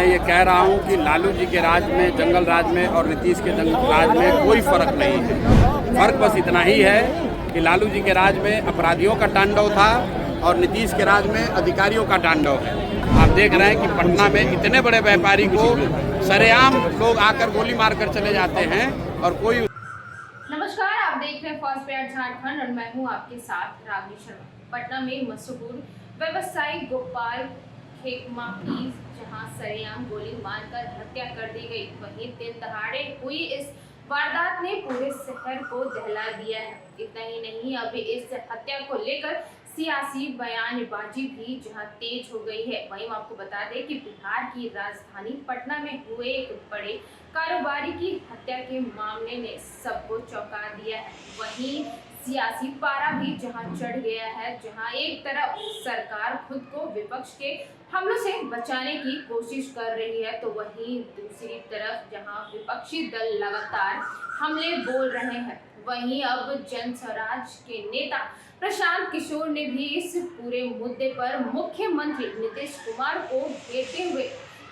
ये कह रहा हूँ कि लालू जी के राज में, जंगल राज में और नीतीश के राज में कोई फर्क नहीं है। फर्क बस इतना ही है कि लालू जी के राज में अपराधियों का तांडव था और नीतीश के राज में अधिकारियों का तांडव है। आप देख रहे हैं कि पटना में इतने बड़े व्यापारी को सरेआम लोग आकर गोली मारकर चले जाते हैं और कोई। नमस्कार, आप देख रहे हैं फर्स्ट पेयर झारखंड और मैं हूं आपके साथ रागनी शर्मा। पटना में मशहूर व्यवसायी गोपाल खेमा की जहां सरेआम गोली मारकर हत्या कर दी गई, वहीं दिन दहाड़े हुई इस वारदात ने पूरे शहर को दहला दिया है। इतना ही नहीं, अभी इस हत्या को लेकर सियासी बयानबाजी भी जहां तेज हो गई है। वहीं आपको बता दें कि बिहार की राजधानी पटना में हुए एक बड़े कारोबारी की हत्या के मामले ने सबको चौंका दिया है। वहीं सियासी पारा भी जहां चढ़ गया है, जहां एक तरफ सरकार खुद को विपक्ष के हमलों से बचाने की कोशिश कर रही है, तो वहीं दूसरी तरफ जहां विपक्षी दल लगातार हमले बोल रहे हैं, वहीं अब जन स्वराज के नेता प्रशांत किशोर ने भी इस पूरे मुद्दे पर मुख्यमंत्री नीतीश कुमार को घेरते हुए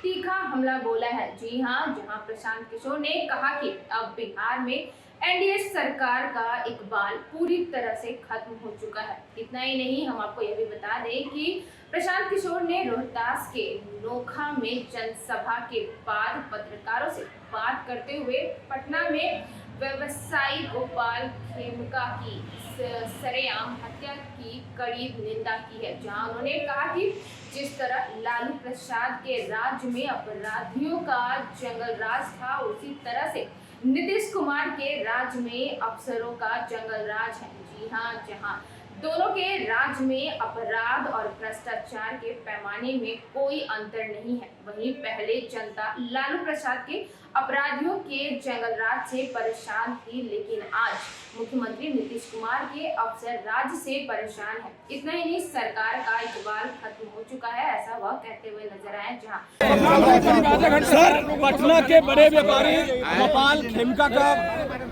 तीखा हमला बोला है। जी हां, जहां प्रशांत किशोर ने कहा कि अब बिहार में एनडीए सरकार का इकबाल पूरी तरह से खत्म हो चुका है। इतना ही नहीं, हम आपको यह भी बता दें कि प्रशांत किशोर ने रोहतास के नोखा में जनसभा के बाद पत्रकारों से बात करते हुए पटना में व्यवसायी गोपाल खेमका की सरेआम हत्या की कड़ी निंदा की है। जहां उन्होंने कहा कि जिस तरह लालू प्रसाद के राज में अपराधियों का जंगल राज था, उसी तरह से नीतीश कुमार के राज में अफसरों का जंगल राज है। जी हाँ, जहां दोनों के राज में अपराध और भ्रष्टाचार के पैमाने में कोई अंतर नहीं है। वहीं पहले जनता लालू प्रसाद के अपराधियों के जंगल राज से परेशान थी, लेकिन आज मुख्यमंत्री नीतीश कुमार के अफसर राज से परेशान है। इतना ही नहीं, सरकार का इकबाल खत्म हो चुका है, ऐसा वह कहते हुए नजर आए। जहां सर, पटना के बड़े व्यापारी गोपाल खेमका का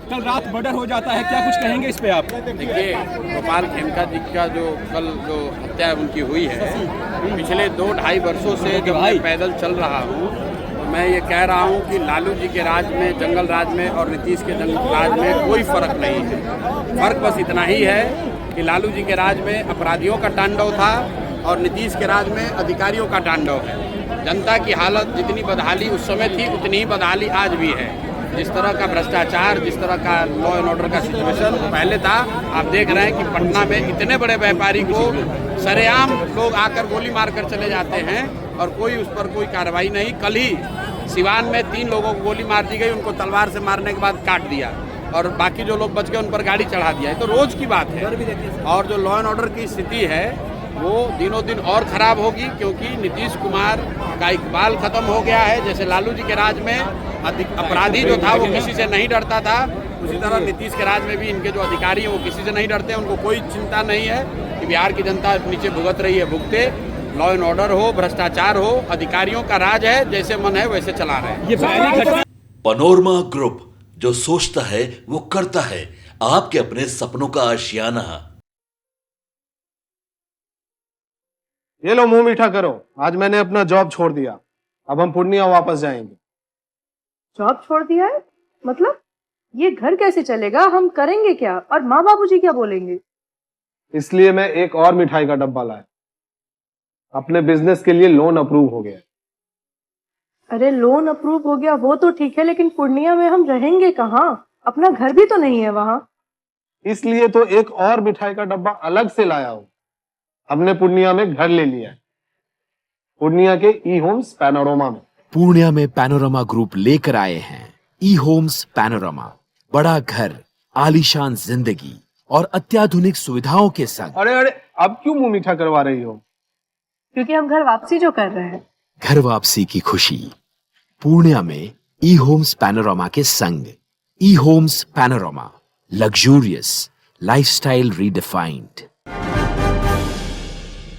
कल रात मर्डर हो जाता है, क्या कुछ कहेंगे इस पे आप? देखिए, गोपाल खेमका जी का जो कल हत्या उनकी हुई है, पिछले 2-2.5 वर्षों से जब मैं पैदल चल रहा हूँ, तो मैं ये कह रहा हूँ कि लालू जी के राज में, जंगल राज में और नीतीश के राज में कोई फर्क नहीं है। फर्क बस इतना ही है कि लालू जी के राज में अपराधियों का तांडव था और नीतीश के राज में अधिकारियों का तांडव है। जनता की हालत जितनी बदहाली उस समय थी, उतनी ही बदहाली आज भी है। जिस तरह का भ्रष्टाचार, जिस तरह का लॉ एंड ऑर्डर का सिचुएशन पहले था, आप देख रहे हैं कि पटना में इतने बड़े व्यापारी को सरेआम लोग आकर गोली मारकर चले जाते हैं और कोई उस पर कोई कार्रवाई नहीं। कल ही सिवान में 3 लोगों को गोली मार दी गई, उनको तलवार से मारने के बाद काट दिया और बाकी जो लोग बच गए उन पर गाड़ी चढ़ा दिया। ये तो रोज की बात है। और जो लॉ एंड ऑर्डर की स्थिति है वो दिनों दिन और खराब होगी, क्योंकि नीतीश कुमार का इकबाल खत्म हो गया है। जैसे लालू जी के राज में अपराधी जो था वो किसी से नहीं डरता था, उसी तरह नीतीश के राज में भी इनके जो अधिकारी हैं वो किसी से नहीं डरते हैं। उनको कोई चिंता नहीं है कि बिहार की जनता नीचे भुगत रही है, भुगते। लॉ एंड ऑर्डर हो, भ्रष्टाचार हो, अधिकारियों का राज है, जैसे मन है वैसे चला रहे हैं। पनोरमा ग्रुप, जो सोचता है वो करता है। आपके अपने सपनों का आशियाना। ये लो, मुंह मीठा करो। आज मैंने अपना जॉब छोड़ दिया, अब हम पूर्णिया वापस जाएंगे। जॉब छोड़ दिया है? मतलब ये घर कैसे चलेगा? हम करेंगे क्या? और माँ बाबूजी क्या बोलेंगे? इसलिए मैं एक और मिठाई का डब्बा लाया। अपने बिजनेस के लिए लोन अप्रूव हो गया। अरे लोन अप्रूव हो गया वो तो ठीक है, लेकिन पूर्णिया में हम रहेंगे कहाँ? अपना घर भी तो नहीं है वहाँ। इसलिए तो एक और मिठाई का डब्बा अलग से लाया हूँ। हमने पूर्णिया में घर ले लिया है, पूर्णिया के ई होम्स पैनोरमा में। पूर्णिया में पैनोरमा ग्रुप लेकर आए हैं ई होम्स पैनोरमा। बड़ा घर, आलीशान जिंदगी और अत्याधुनिक सुविधाओं के संग। अरे अब क्यों मुंह मीठा करवा रही हो? क्योंकि हम घर वापसी जो कर रहे हैं। घर वापसी की खुशी पूर्णिया में ई होम्स पैनोरमा के संग। ई Homes Panorama, luxurious lifestyle redefined.